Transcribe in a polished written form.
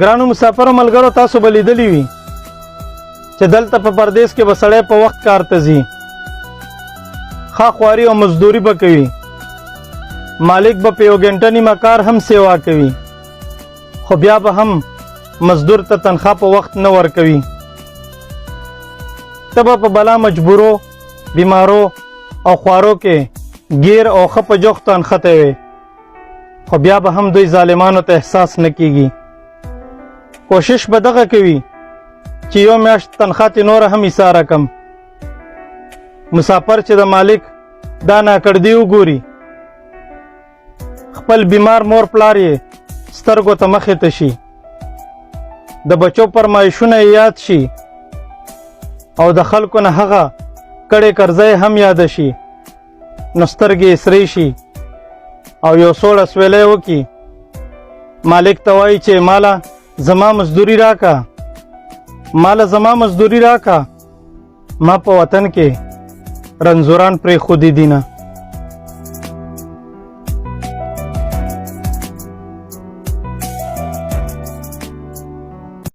ګرانو مسافرو ملګرو تاسو به لیدلی وي چې دلته په پردیس کې به سړی په وخت کار ته ځي، ښه خواري او مزدوري به کوي، مالک به په یو ګنټه نیمه کار هم سیوا کوي، خو بیا به هم مزدور ته تنخوا په وخت نه ورکوي. ته به په بلا مجبورو، بیمارو او خوارو کې گیر او ښه په جوختو انښتی وي، خو بیا به هم دوی ظالمانو ته احساس نه کیږي. کوشش به دغه کوي چې یو میاشت تنخوا ترې نوره هم ایساره کم. مسافر چې د مالک دا ناکړدي وګوري، خپل بیمار مور پلار یې سترګو ته مخې ته شي، د بچو فرمایشونه یې یاد شي او د خلکو نه هغه کړې کرزی هم یاد شي، نو سترګې یې سرې شي او یو سوړ اسویلی وکړي. مالک ته وایي چې ماله زما مزدوري راکا، ماله زما مزدوري راکا، ما په وطن کې رنځوران پرېښودي دي نه.